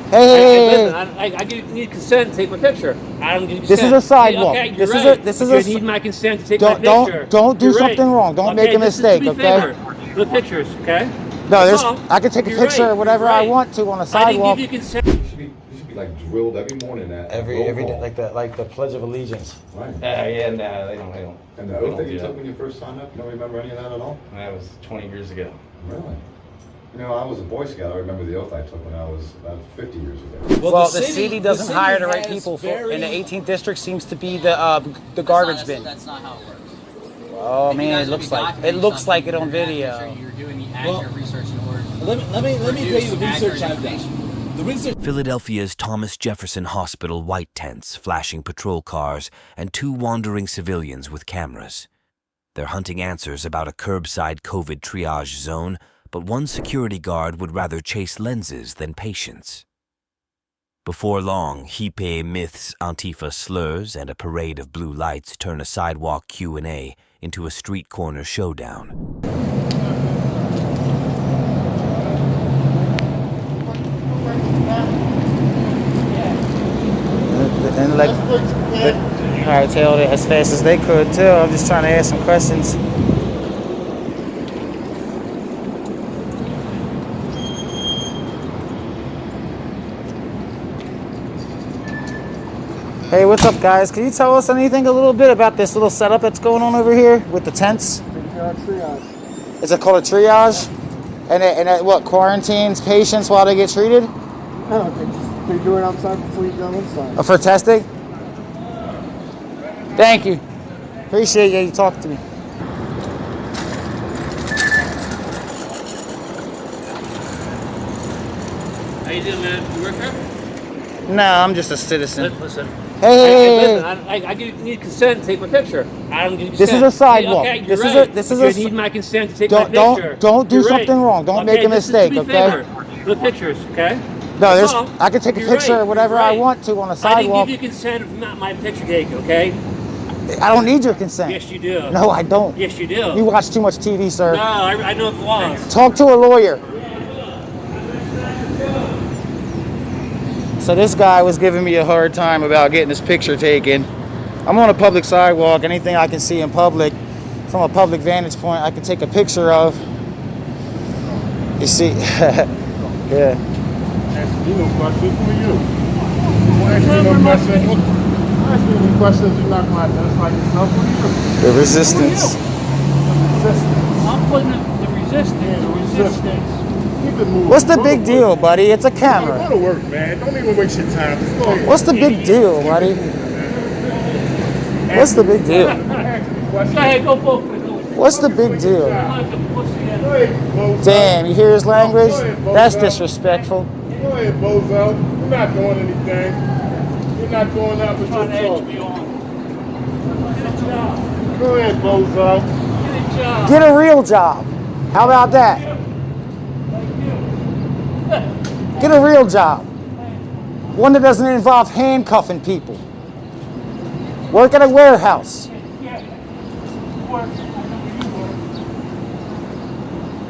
Hey. Listen, I need consent to take my picture. I'm gonna This is a sidewalk. Okay, This is you need my consent to take my picture. Don't do something wrong. Don't make a mistake, okay? The pictures, okay? No, I can take a picture of whatever I want to on a sidewalk. I didn't give you consent. You should be like drilled every morning at Every day, like the Pledge of Allegiance. Right. Yeah, no, they don't. And the oath that you took when you first signed up, you don't remember any of that at all? That was 20 years ago. Really? You know, I was a Boy Scout. I remember the oath I took when I was about 50 years ago. Well, the city doesn't hire the right people in the 18th district. Seems to be the garbage bin. That's not how it works. Oh man, it looks like it on video. You're doing the accurate research in order. Let me tell you the research I've done. The research. Philadelphia's Thomas Jefferson Hospital white tents, flashing patrol cars, and 2 wandering civilians with cameras. They're hunting answers about a curbside COVID triage zone, but one security guard would rather chase lenses than patients. Before long, hippie myths, Antifa slurs, and a parade of blue lights turn a sidewalk Q&A into a street corner showdown. And like, hightailed it as fast as they could too. I'm just trying to ask some questions. Hey, what's up, guys? Can you tell us anything a little bit about this little setup that's going on over here with the tents? Triage. Is it called a triage? And it what, quarantines patients while they get treated? No, they do it outside before you go inside. Oh, for testing? Thank you. Appreciate you talking to me. How you doing, man? You work here? No, I'm just a citizen. Listen. Hey. Listen, I need consent to take my picture. I'm gonna This is a sidewalk. Okay, You need my consent to take my picture. Don't do something wrong. Don't make a mistake, okay? The pictures, okay? No, I can take a picture of whatever I want to on a sidewalk. I didn't give you consent of not my picture taken, okay? I don't need your consent. Yes, you do. No, I don't. Yes, you do. You watch too much TV, sir. No, I know the laws. Talk to a lawyer. So this guy was giving me a hard time about getting his picture taken. I'm on a public sidewalk. Anything I can see in public, from a public vantage point, I can take a picture of. You see, yeah. Asking you no questions for you. Asking you questions, you're not going to identify yourself. What are you? The resistance. I'm putting the resistance. What's the big deal, buddy? It's a camera. Go to work, man. Don't even waste your time. Just go ahead. What's the big deal, buddy? What's the big deal? Go ahead, go both. What's the big deal? Damn, you hear his language? That's disrespectful. Go ahead, bozo. We're not doing anything. We're not doing that with your talk. Go ahead, bozo. Get a real job. How about that? Get a real job. One that doesn't involve handcuffing people. Work at a warehouse.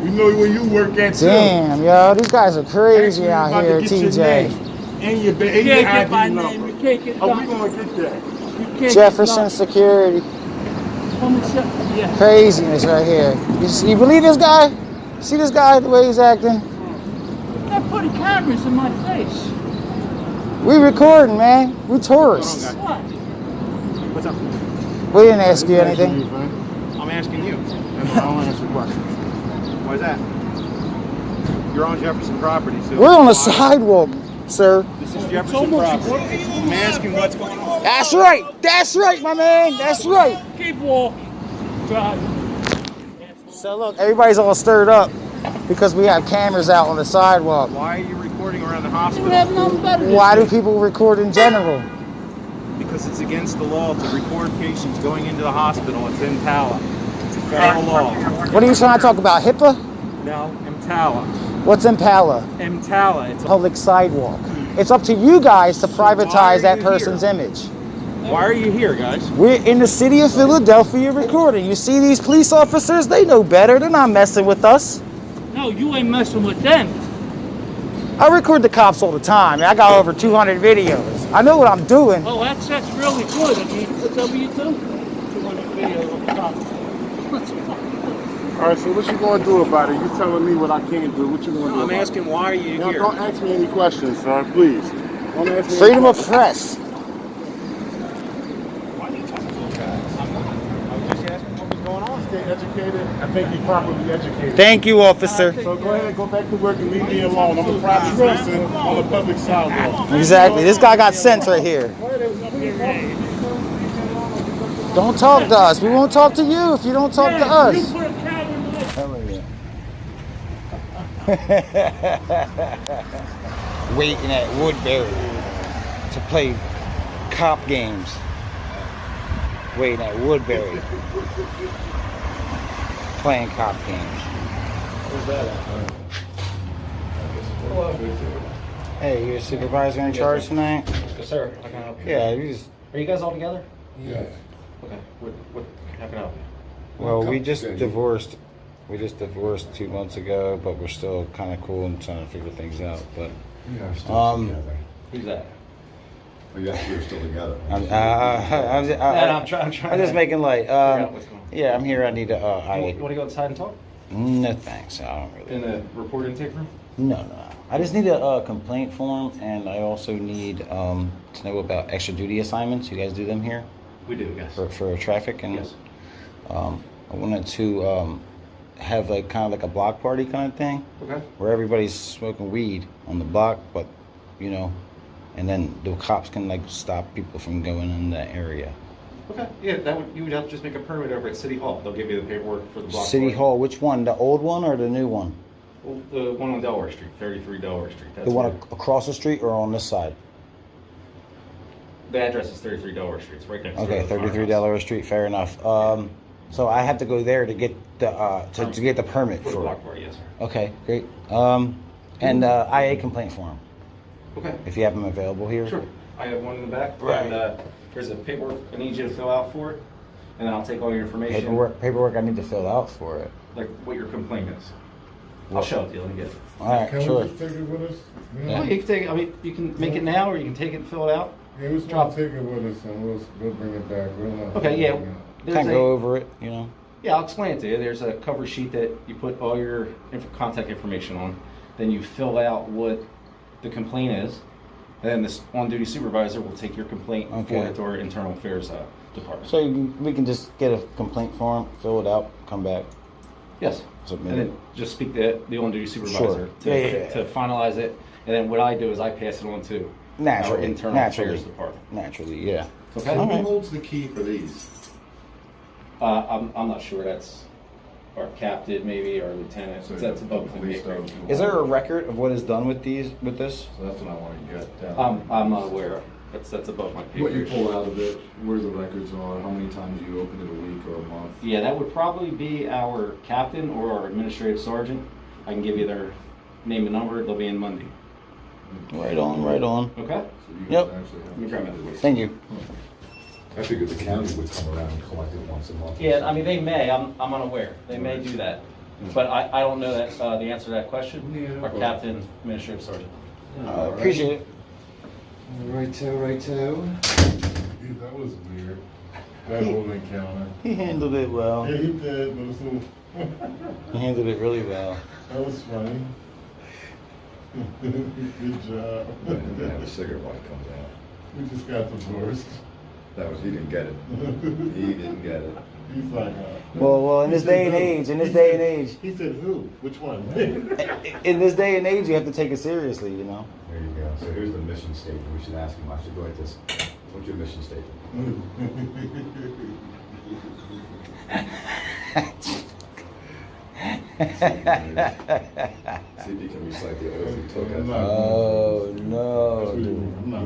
You know where you work at too. Damn, yo, these guys are crazy out here, TJ. And your ID number. Oh, we gonna get that. Jefferson security. Craziness right here. You believe this guy? See this guy, the way he's acting? They're putting cameras in my face. We recording, man. We tourists. What? What's up? We didn't ask you anything. I'm asking you. I don't answer questions. Why is that? You're on Jefferson property, so... We're on a sidewalk, sir. This is Jefferson property. I'm asking what's going on. That's right. That's right, my man. That's right. Keep walking. Drive. So look, everybody's all stirred up because we have cameras out on the sidewalk. Why are you recording around the hospital? We have nothing better to Why do people record in general? Because it's against the law to record patients going into the hospital. It's EMTALA. It's a federal law. What are you trying to talk about, HIPAA? No, EMTALA. What's IMPALA? EMTALA. It's Public sidewalk. It's up to you guys to privatize that person's image. Why are you here, guys? We're in the city of Philadelphia recording. You see these police officers? They know better. They're not messing with us. No, you ain't messing with them. I record the cops all the time. I got over 200 videos. I know what I'm doing. Oh, that's really good. I mean, whatever you do, 200 videos on top. That's fucking good. All right, so what you gonna do about it? You telling me what I can't do. What you gonna do? I'm asking why are you here? Don't ask me any questions, sir. Please. Don't ask me. Freedom of press. Stay educated. I think you're properly educated. Thank you, officer. So go ahead, go back to work and leave me alone. I'm a private citizen on the public sidewalk. Exactly. This guy got sense right here. Don't talk to us. We won't talk to you if you don't talk to us. You put a camera in the Waiting at Woodbury to play cop games. Waiting at Woodbury. Playing cop games. Hey, you're a supervisor in charge tonight? Yes, sir. I can help you. Yeah, you just. Are you guys all together? Yeah. Okay. What how can I help you? Well, we just divorced. We just divorced 2 months ago, but we're still kind of cool and trying to figure things out. But Yeah, still together. Who's that? Oh, yes, we're still together. I'm I'm just making light. figure out what's going on. Yeah, I'm here. I need to. You want to go outside and talk? No thanks. I don't really. In the report intake room? No. I just need a complaint form, and I also need to know about extra duty assignments. You guys do them here We do, yes. for traffic, and Yes. I wanted to have like kind of like a block party kind of thing, Okay. where everybody's smoking weed on the block, but you know, and then the cops can like stop people from going in that area. Okay. Yeah, you would have to just make a permit over at City Hall. They'll give you the paperwork for the block City party. Hall, which one? The old one or the new one? Well, the one on Delaware Street, 33 Delaware Street. That's The one where- across the street or on this side? The address is 33 Delaware Street. It's right next door Okay, to the 33 firehouse. Delaware Street. Fair enough. So I have to go there to get the to get the permit For the for it. block party, yes, sir. Okay, great. And IA complaint form, Okay. if you have them available here. Sure. I have one in the back. Right. And there's a paperwork I need you to fill out for it. And then I'll take all your information. Paperwork I need to fill out for it. Like what your complaint is. I'll show it to you. Let me get it. All right, Can sure. we just take it with us? Yeah. Oh, you can take it. I mean, you can make it now or you can take it and fill it out. Yeah, we just Drop. want to take it with us and we'll bring it back. We'll not Okay, yeah. There's Kind of go over it, you know. Yeah, I'll explain it to you. There's a cover sheet that you put all your contact information on. Then you fill out what the complaint is. And then this on-duty supervisor will take your complaint and forward Okay. it to our internal affairs department. So we can just get a complaint form, fill it out, come back. Yes. Submit And it. then just speak to the on-duty supervisor Sure. Yeah. to finalize it. And then what I do is I pass it on to our Naturally. internal Naturally. affairs department. Naturally, yeah. Okay. All Who right. holds the key for these? I'm not sure. That's our captain, maybe, or lieutenant. So That's the above the police maker. don't- Is there a record of what is done with this? So that's what I want to get down. I'm not aware of. That's above my pay What you grade. pull out of it, where the records are, how many times you open it a week or a month. Yeah, that would probably be our captain or our administrative sergeant. I can give you their name and number. They'll be in Monday. Right on, right on. Okay? So you guys Yep. actually have. Let me grab it. Thank you. I figured the county would come around and collect it once a month. Yeah, I mean, they may. I'm unaware. They may do that. But I don't know that the answer to that question. Yeah. Our captain, administrative sergeant. Appreciate it. Righto. Yeah, that was weird. That whole encounter. He handled it well. Yeah, he did, but it's a little, He handled it really well. that was funny. Good job. I didn't have a cigarette when it comes out. We just got divorced. He didn't get it. He didn't get it. He's like, Well, in this day and age, He said who? Which one? in this day and age, you have to take it seriously, you know. There you go. So here's the mission statement. We should ask him. I should go like this. What's your mission statement? See if he can recite the oath he took. Oh no, That's what dude. I'm not.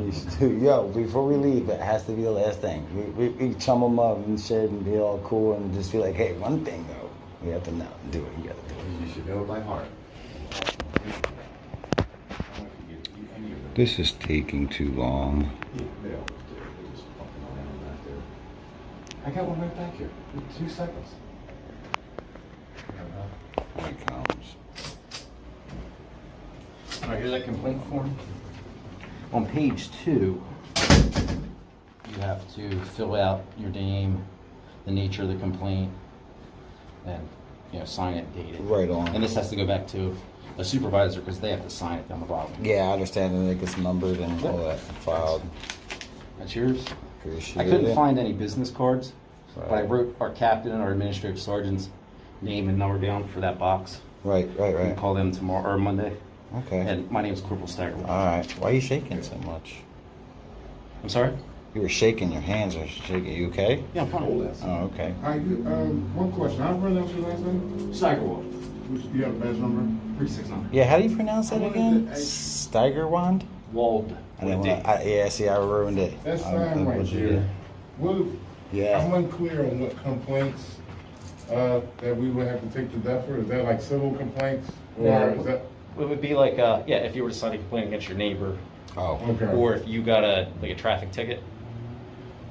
Yo, before we leave, it has to be the last thing. We chum them up and shit and be all cool and just be like, hey, one thing though, we have to know, do it. You gotta do it. You should know it by heart. This is taking too long. I got one right back here. 2 seconds. Here it comes. All right, here's that complaint form. On page 2, you have to fill out your name, the nature of the complaint, and sign it, date it. Right on. And this has to go back to a supervisor because they have to sign it down the bottom. Yeah, I understand, and it gets numbered and all that filed. That's yours. Appreciate I couldn't it. find any business cards, but I Right. wrote our captain and our administrative sergeant's name and number down for that box. Right. You can call them tomorrow or Monday. Okay. And my name's Corporal Staggerwald. All right. Why are you shaking so much? I'm sorry? You were shaking. Your hands are shaking. You okay? Yeah, I'm fine. Oh, okay. One question. How pronounce your last name? Staggerwald. You have a badge number? 369. Yeah. How do you pronounce that again? Steigerwand? Wald. I didn't want. Yeah. See, I ruined it. That's I fine right butchered there. it. Well, Yeah. I'm unclear on what complaints that we would have to take to death for. Is that like civil complaints? Or is that? It would be like, if you were to sign a complaint against your neighbor, Oh. Okay. or if you got a traffic ticket,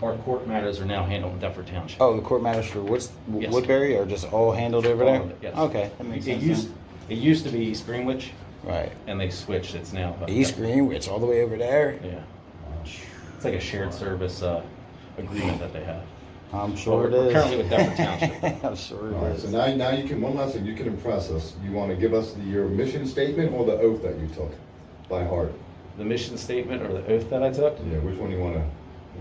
our court matters are now handled in Deptford Township. Oh, the court matters for Yes. Woodbury, or just all handled over All there? of it, yes. Okay, that makes It sense. used to be East Greenwich, Right. and they switched. It's now East Greenwich, all the way over there. Yeah, it's like a shared service agreement that they have. I'm sure it We're is. currently with Deptford Township. I'm sure All right, it so is. now you can, one last thing, you can impress us. You want to give us your mission statement or the oath that you took by heart? The mission statement or the oath that I took, Yeah, which one you want to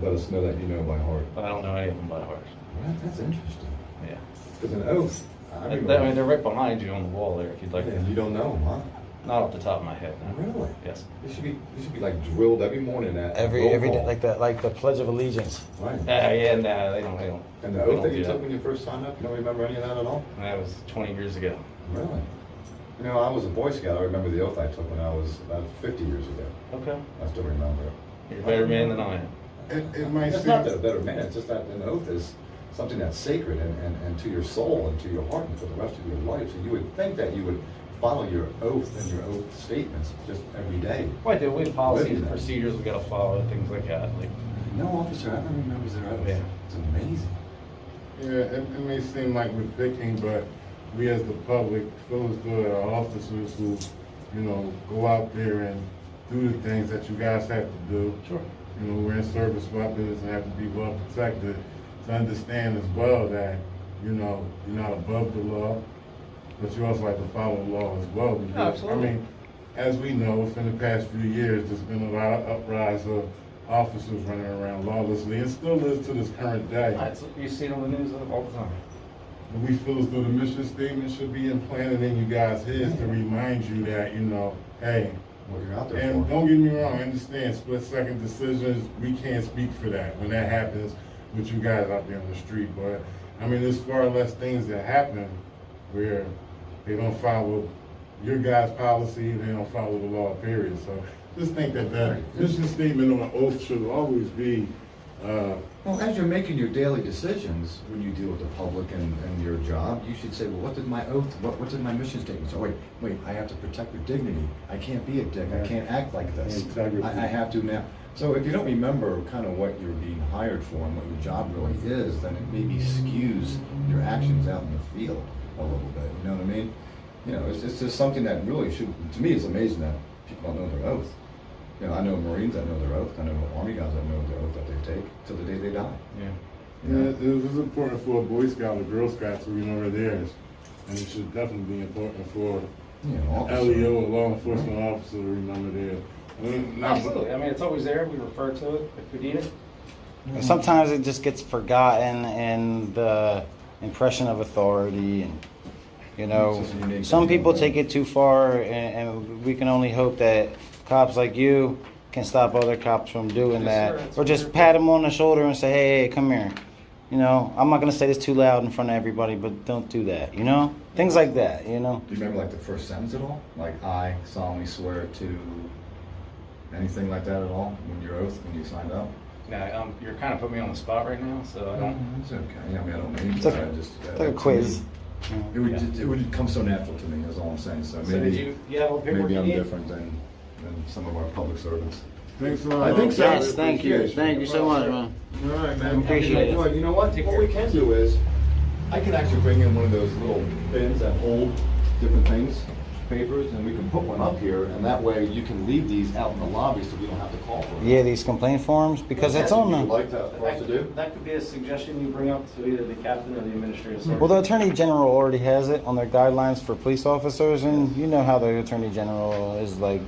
let us know that you know by heart? I don't know any of them by heart. Well, that's interesting. Yeah, Because an oath, I mean, they're right behind you on the wall there. If you'd like yeah, to, you don't know them, huh? not off the top of my head. No. Really? Yes. They should be like drilled every morning at Every roll day, call. like the Pledge of Allegiance. Right. Yeah, no, they don't. And the they oath don't that you do took when you first signed up, you don't remember any of that at all? That was 20 years ago. Really? You know, I was a Boy Scout. I remember the oath I took when I was about 50 years ago. Okay. I still remember it. You're a better man than I am. It might It's seem. not that a better man, it's just that an oath is something that's sacred and to your soul and to your heart and for the rest of your life. So you would think that you would follow your oath and your oath statements just every day. Well, I do. We have policies Living and that. procedures we got to follow, things like that. Like, No officer ever remembers their oath. Yeah. It's amazing. Yeah, it may seem like we're picking, but we as the public feel as though there are officers who, go out there and do the things that you guys have to do. sure. We're in service weapons and have to be well protected. To understand as well that, you're not above the law, but you also have to follow the law as well. Because, Absolutely. I mean, as we know, within the past few years, there's been a lot of uprise of officers running around lawlessly, and still is to this current day. You see it on the news all the time. And we feel as though the mission statement should be implanted in you guys' heads to remind you that, hey, What you're out there and for. don't get me wrong, I understand split-second decisions, we can't speak for that when that happens with you guys out there on the street. But, I mean, there's far less things that happen where they don't follow your guys' policy, they don't follow the law, period. So just think that mission statement on an oath should always be, Well, as you're making your daily decisions, when you deal with the public and your job, you should say, well, what did my oath, what did my mission statement say? Oh, wait, I have to protect your dignity. I can't be a dick. I can't act like this. Integrity. I have to now. So if you don't remember kind of what you're being hired for and what your job really is, then it maybe skews your actions out in the field a little bit. You know what I mean? It's just something that really should, to me, it's amazing that people don't know their oath. I know Marines that know their oath. I know Army guys that know their oath that they take till the day they die. Yeah. Yeah, it was important for a Boy Scout or Girl Scout to remember theirs. And it should definitely be important for LEO or law enforcement officer to remember theirs. Absolutely. I mean, it's always there. We refer to it if we need it. Sometimes it just gets forgotten in the impression of authority, and It's just a unique some thing. people take it too far, and we can only hope that cops like you can stop other cops from doing Yes, that, sir. That's or what just we're pat them on the shoulder and say, hey, come here. I'm not gonna say this too loud in front of everybody, but don't do that. Things like that. Do you remember like the first sentence at all? Like, I solemnly swear to anything like that at all when your oath, when you signed up? Now, you're kind of putting me on the spot right now, so I don't. It's okay. I mean, I don't mean It's okay. It's like a quiz. It would come so natural to me, that's all I'm saying. So So did maybe, you have all the paperwork maybe you I'm need? different than some of our public servants. Thanks a lot. I think so. Yes, thank you. Thank you so much, man. All right, man. Appreciate it. You know what? What we can do is, I can actually bring in one of those little bins that hold different things. papers, and we can put one up here, and that way you can leave these out in the lobby so we don't have to call for them. Yeah, these complaint forms, because it's on Would you the... like for us to do? That could be a suggestion you bring up to either the captain or the administrative sergeant. Well, the Attorney General already has it on their guidelines for police officers, and you know how the Attorney General is like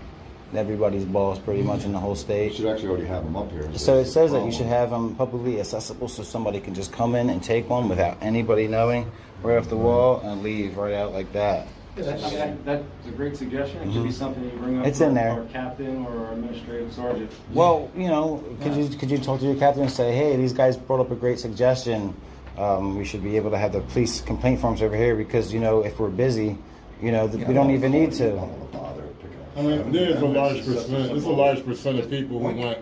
everybody's boss pretty much in the whole We state. should actually already have them up here. So it says that you should have them publicly accessible so somebody can just come in and take one without anybody knowing, right off the wall, and leave right out like that. Yeah, that's a great suggestion. It could be something you bring up It's for in there. our captain or our administrative sergeant. Well, you know, could you talk to your captain and say, hey, these guys brought up a great suggestion. We should be able to have the police complaint forms over here because, you know, if we're busy, you know, we don't even need to. I mean, there's a large percent. There's a large percent of people who want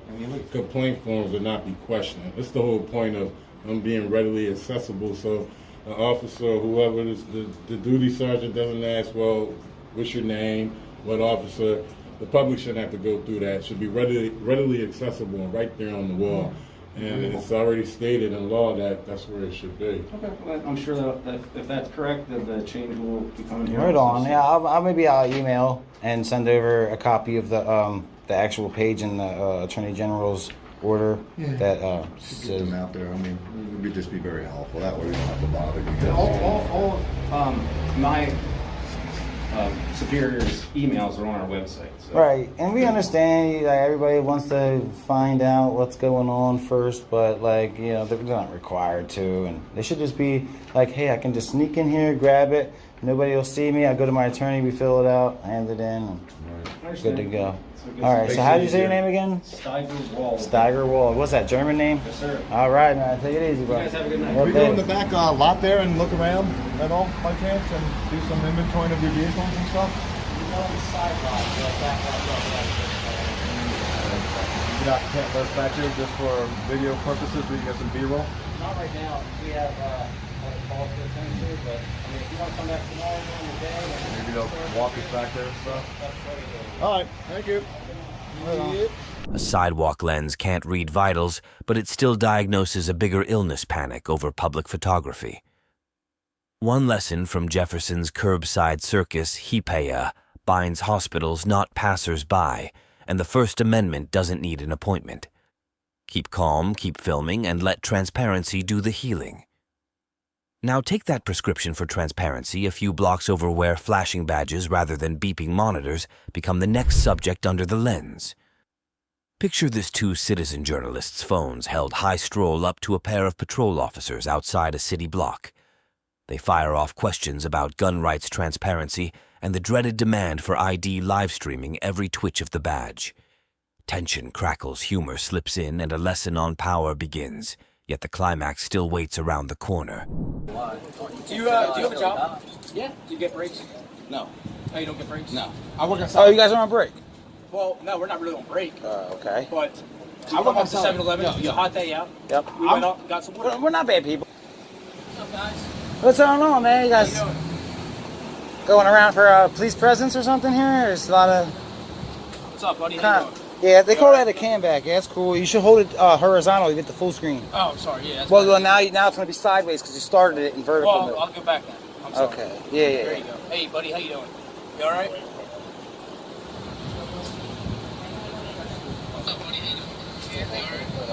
complaint forms to not be questioned. That's the whole point of them being readily accessible. So, an officer or whoever the duty sergeant doesn't ask, well, what's your name? What officer? The public shouldn't have to go through that. It should be readily accessible and right there on the wall. And it's already stated in law that that's where it should be. Okay, well, I'm sure that if that's correct, then the change will be coming here. Right on. Yeah, I'll email and send over a copy of the actual page in the Attorney General's order that Get says. them out there. I mean, it would just be very helpful. That way we don't have to bother you guys. All of my superiors' emails are on our website. So. Right, and we understand like everybody wants to find out what's going on first, but like, you know, they're not required to, and they should just be like, hey, I can just sneak in here, grab it, nobody will see me, I go to my attorney, we fill it out, hand it in, and good to go. All right, so how did you say your name again? Steigerwald. What's that, German name? Yes, sir. All right, man, take it easy, bro. You guys have a good night. Can we go in the back lot there and look around at all by chance and do some inventory of your vehicles and stuff? You know, the sidewalk, You're not can't let us back here just for video purposes, we can get some B-roll? not right now. We have a call to attend to, but I mean, if you want to come back tomorrow during the day, Maybe they'll walk us back there and stuff? that's what we do. All right, thank you. A sidewalk lens can't read vitals, but it still diagnoses a bigger illness panic over public photography. One lesson from Jefferson's curbside circus, EMTALA, binds hospitals, not passers-by, and the First Amendment doesn't need an appointment. Keep calm, keep filming, and let transparency do the healing. Now take that prescription for transparency a few blocks over where flashing badges rather than beeping monitors become the next subject under the lens. Picture this two citizen journalists' phones held high stroll up to a pair of patrol officers outside a city block. They fire off questions about gun rights transparency and the dreaded demand for ID live streaming every twitch of the badge. Tension crackles, humor slips in, and a lesson on power begins. Yet the climax still waits around the corner. Do you have a job? Yeah. Do you get breaks? No. Oh, you don't get breaks? No. I work outside. Oh, you guys are on break? Well, no, we're not really on break. Okay. But I work at 7-Eleven. It was a hot day out. Yep. We went up, got some water. We're not bad people. What's up, guys? What's going on, man? You How guys you doing? going around for police presence or something here? There's a lot of... What's up, buddy? How you doing? Yeah, they call that a cam back. Yeah, that's cool. You should hold it horizontal. You get the full screen. Oh, sorry. Yeah. That's Well, fine. now it's going to be sideways because you started it in vertical. Well, I'll go back then. I'm sorry. Okay. Yeah. There you go. Hey, buddy. How you doing? You all right?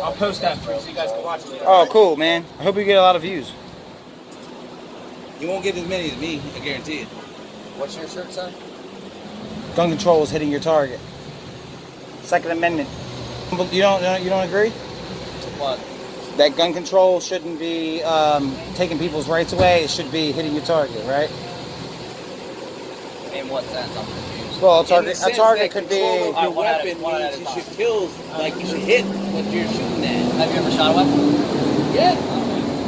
I'll post that for you so you guys can watch it later. Oh, cool, man. I hope you get a lot of views. You won't get as many as me, I guarantee it. What's your shirt, son? Gun control is hitting your target. Second Amendment. You don't agree? What? That gun control shouldn't be taking people's rights away. It should be hitting your target, right? In what sense? I'm confused. Well, a target could be. Your weapon means you should kill, like you should hit what you're shooting at. Have you ever shot a weapon? Yeah.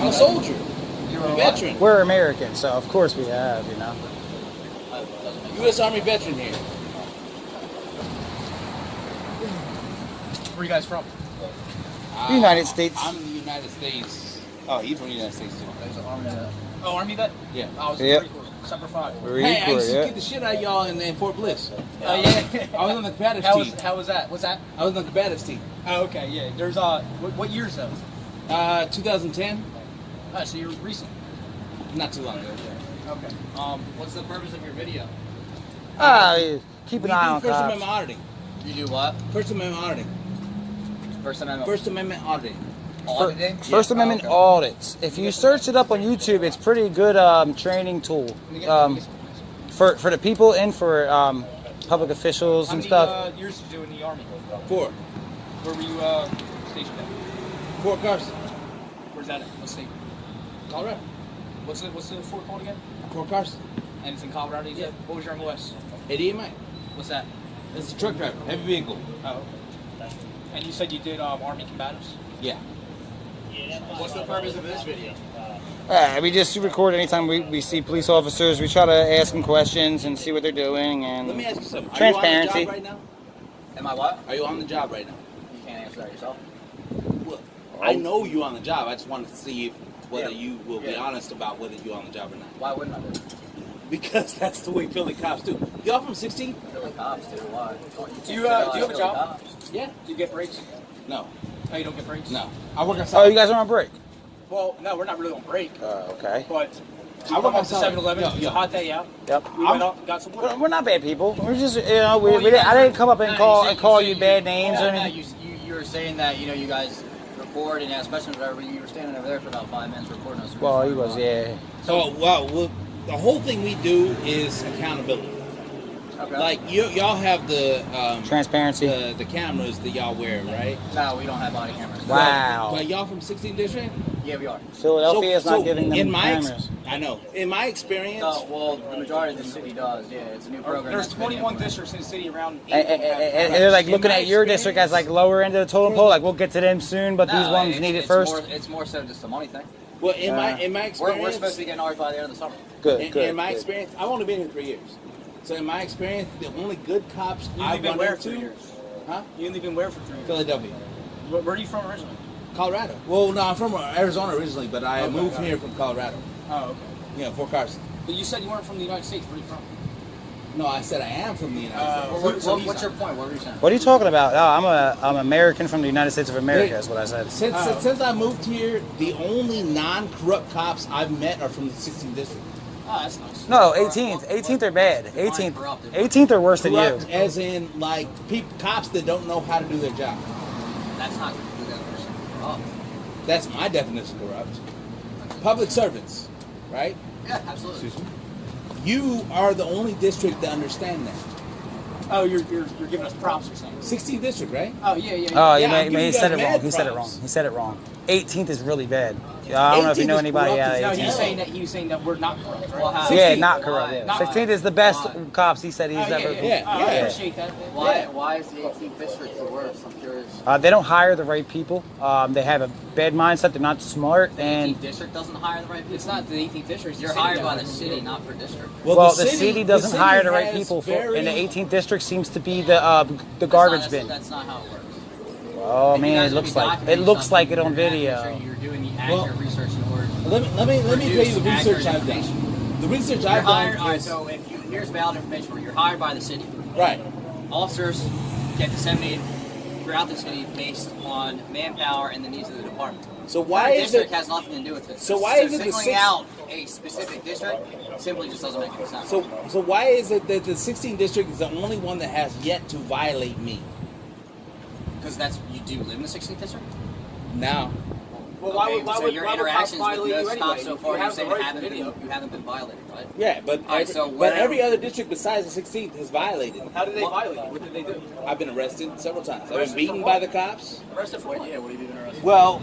I'm a soldier. You're I'm a a veteran. We're Americans, so of course we have, you know. U.S. Army veteran here. Where are you guys from? United States. I'm in the United States. Oh, he's from the United States too. Oh, Army vet? Yeah. I was in Yep. the Marine Corps, Semper 5. Marine Hey, I Corps, used to yeah. kick the shit out of y'all in Fort Bliss. Oh, yeah. I was on the combatives How team. was that? What's that? I was on the combatives team. Oh, okay, yeah. There's, what years though? 2010. Oh, so you're recent. Not too long ago. Okay. What's the purpose of your video? Keep an We eye do on First cops. Amendment auditing. You do what? First Amendment auditing. First Amendment auditing. Auditing? First Amendment audits. If you search it up on YouTube, it's pretty good training tool for the people and for public officials and stuff. How many years did you do in the Army? 4. Where were you stationed at? Fort Carson. Where's that at? What state? Colorado. What's the fort called again? Fort Carson. And it's in Colorado, you said? What was your MOS? ADMI. What's that? It's a truck driver. Heavy vehicle. Oh, okay. And you said you did Army combatives? Yeah. What's the purpose of this video? We just record anytime we see police officers. We try to ask them questions and see what they're doing. And Let me ask you something. Transparency. Are you on the job right now? Am I what? Are you on the job right now? You can't answer that yourself. Well, I know you're on the job. I just wanted to see whether you will be honest about whether you're on the job or not. Why wouldn't I be? Because that's the way Philly cops do. Y'all from 16? Philly cops do. Why? Do you have a job? Yeah. Do you get breaks? No. Oh, you don't get breaks? No. I work on Oh, you guys are on break? Well, no, we're not really on break. Okay. But I work on 7-Eleven. It was a hot day out. Yep. We went out and got some work. We're not bad people. We're just, I didn't come up and call you bad names or anything. You were saying that, you guys record and ask questions or whatever. You were standing over there for about 5 minutes recording us. Well, he was, yeah. So, the whole thing we do is accountability. Okay. Like, y'all have the... transparency. The cameras that y'all wear, right? No, we don't have body cameras. Wow. But y'all from 16th District? Yeah, we are. Philadelphia is not giving them cameras. I know. In my experience... No, well, the majority of the city does, yeah. It's a new program. There's 21 districts in the city around... And they're like looking at your district as like lower end of the totem pole, like we'll get to them soon, but these ones need it first. It's more so just a money thing. Well, in my experience... We're supposed to be getting ours by the end of the summer. Good. In my experience, I've only been here 3 years. So in my experience, the only good cops I've run into... 3 years? Huh? You only been where for 3 years? Philadelphia. Where are you from originally? Colorado. Well, no, I'm from Arizona originally, but I moved here from Colorado. Oh, okay. Yeah, Fort Carson. But you said you weren't from the United States. Where are you from? No, I said I am from the United States. What's your point? What were you saying? What are you talking about? Oh, I'm American from the United States of America, is what I said. Since I moved here, the only non-corrupt cops I've met are from the 16th District. Oh, that's nice. No, 18th. 18th are bad. 18th are worse than you. Corrupt as in, like, cops that don't know how to do their job. That's not the definition of corrupt. That's my definition of corrupt. Public servants, right? Yeah, absolutely. Excuse me? You are the only district that understand that. Oh, you're giving us props or something. 16th district, right? Oh, yeah. Oh, he said it wrong. He said it wrong. He said it wrong. 18th is really bad. I don't know if you know anybody. No, he was saying that we're not corrupt, right? Yeah, not corrupt. Yeah. 16th is the best cops he said he's ever. Yeah. I appreciate that. Why is the 18th district the worst? I'm curious. They don't hire the right people. They have a bad mindset. They're not smart. And 18th district doesn't hire the right people. It's not the 18th district. You're hired by the city, not per district. Well, the city doesn't hire the right people, and the 18th district seems to be the garbage bin. That's not how it works. Oh man, it looks like it on video. You're doing the accurate research in order. Let me tell you the research I've done. The research I've done is... So here's valid information where you're hired by the city. Right. Officers get disseminated throughout the city based on manpower and the needs of the department. So why is it... has nothing to do with it. So why is it singling out a specific district simply just doesn't make any sense. So why is it that the 16th district is the only one that has yet to violate me? Because you do live in the 16th district? No. Well, why would your cops interactions violate with you those anyway? cops so far, You you have say the right you haven't been violated, right? Yeah, but every other district besides the 16th has violated. How did they violate you? What did they do? I've been arrested several times. I've been beaten by the cops. Arrested for what? Yeah, what have you been arrested for? Well,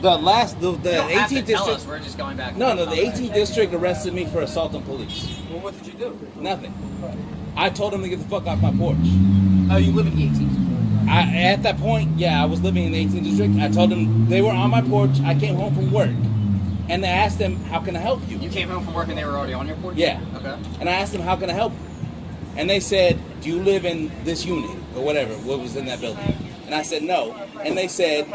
the 18th district. Tell us, we're just going back. No, the 18th district arrested me for assaulting police. Well, what did you do? Nothing. I told them to get the fuck off my porch. Oh, you live in the 18th? At that point, yeah, I was living in the 18th district. I told them they were on my porch. I came home from work, and I asked them, "How can I help you?" You came home from work and they were already on your porch? Yeah. Okay. And I asked them, "How can I help you?" And they said, "Do you live in this unit or whatever? What was in that building?" And I said, "No." And they said,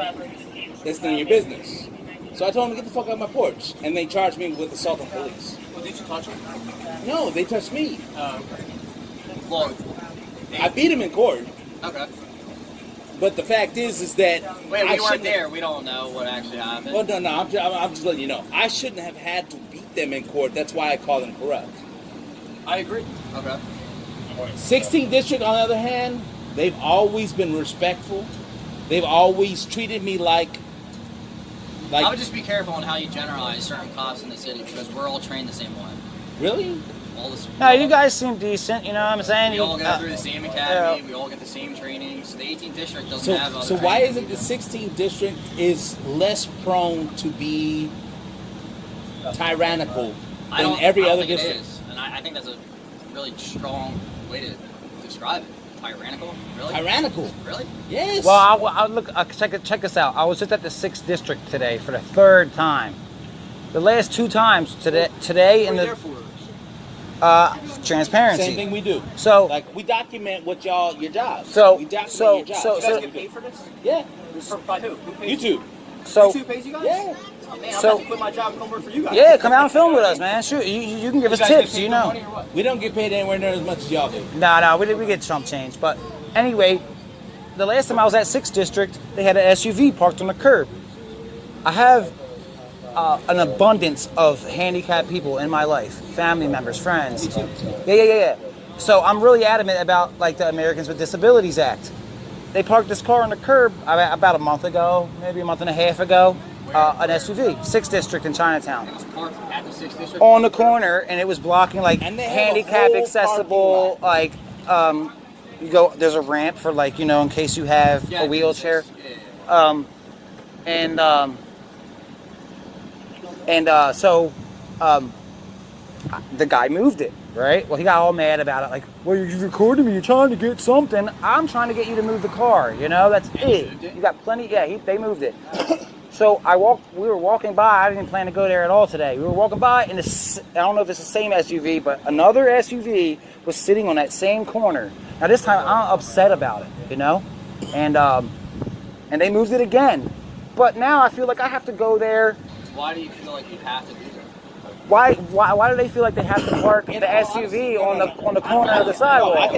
"That's none of your business." So I told them to get the fuck out of my porch, and they charged me with assaulting police. Well, did you touch them? No, they touched me. Okay. Well, I beat them in court. Okay. But the fact is that wait, we weren't there. We don't know what actually happened. Well, no, I'm just letting you know. I shouldn't have had to beat them in court. That's why I call them corrupt. I agree. Okay. 16th District, on the other hand, they've always been respectful. They've always treated me like I would just be careful on how you generalize certain cops in the city because we're all trained the same way. Really? No, you guys seem decent, you know what I'm saying? We all go through the same academy, we all get the same trainings. The 18th District doesn't have other So why is it trainings the 16th District is less prone to be tyrannical than every other district? It is. And I think that's a really strong way to describe it. Tyrannical? Really? Tyrannical. Really? Yes. Well, I'll look. Check this out. I was just at the 6th District today for the 3rd time. The last 2 times today in the transparency. Same thing we do. So like we document what your jobs. So we document so your jobs. so You guys get paid for this? Yeah. By who? Who pays YouTube. So YouTube pays you guys? Yeah. Oh, man, I'm about to quit my job and come work for you guys. yeah, come out and film with us, man. Shoot, you can give us tips, you know. We don't get paid anywhere near as much as y'all do. No, we get chump change. But anyway, the last time I was at 6th District, they had an SUV parked on the curb. I have an abundance of handicapped people in my life, family members, friends. Yeah. So I'm really adamant about like the Americans with Disabilities Act. They parked this car on the curb about a month ago, maybe a month and a half ago. An SUV, 6th District in Chinatown. It was parked at the 6th District? On the corner, and it was blocking like And they have a handicap whole accessible, like you go. There's a ramp for like in case you have a wheelchair. So the guy moved it, right? Well, he got all mad about it, like, well, you're recording me, you're trying to get something. I'm trying to get you to move the car, that's it. You got plenty, they moved it. So we were walking by, I didn't plan to go there at all today. We were walking by, and I don't know if it's the same SUV, but another SUV was sitting on that same corner. Now this time, I'm upset about it, and they moved it again. But now I feel like I have to go there. Why do you feel like you have to do that? Why do they feel like they have to park the SUV on the corner of the sidewalk? I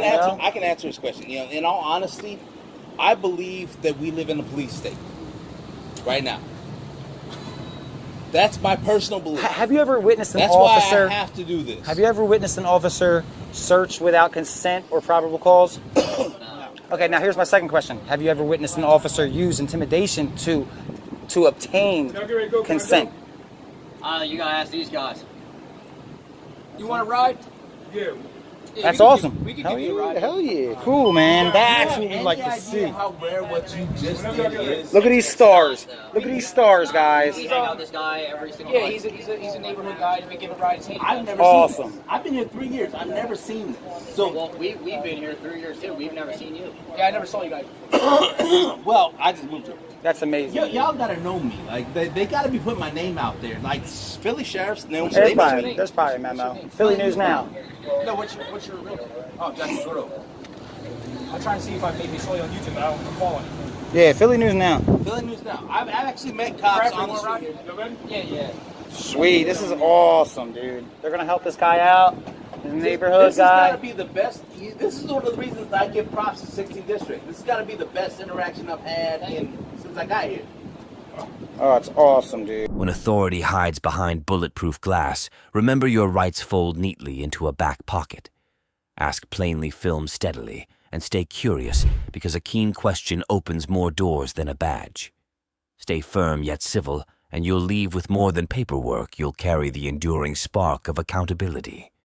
can answer this question. In all honesty, I believe that we live in a police state right now. That's my personal belief. Have you ever witnessed an That's officer? why I have to do this. Have you ever witnessed an officer search without consent or probable cause? No. Okay, now here's my second question. Have you ever witnessed an officer use intimidation to obtain consent? You gotta ask these guys. You want to ride? Yeah. That's awesome. Hell yeah, hell yeah. Cool, man. That's what we like to see. How rare what you just did is. Look at these stars. Look at these stars, guys. We hang out with this guy every single Yeah, night. he's a neighborhood guy. We give a ride. I've never Awesome. seen this. I've been here 3 years. I've never seen this. So, Well, we've been here 3 years too. We've never seen you. Yeah, I never saw you guys. well, I just moved here. That's amazing. Y'all gotta know me. Like they gotta be putting my name out there. Like Philly sheriffs know me. There's probably a memo. Philly News Now. No, what's your real name? Oh, Jefferson. I'm trying to see if I maybe saw you on YouTube, but I don't recall it. Yeah, Philly News Now. Philly News Now. I've actually met cops on the street. Yeah. Sweet. This is awesome, dude. They're going to help this guy out. The neighborhood This guy. has got to be the best. This is one of the reasons that I give props to 16th District. This has got to be the best interaction I've had since I got here. Oh, it's awesome, dude. When authority hides behind bulletproof glass, remember your rights fold neatly into a back pocket. Ask plainly filmed steadily, and stay curious, because a keen question opens more doors than a badge. Stay firm yet civil, and you'll leave with more than paperwork. You'll carry the enduring spark of accountability.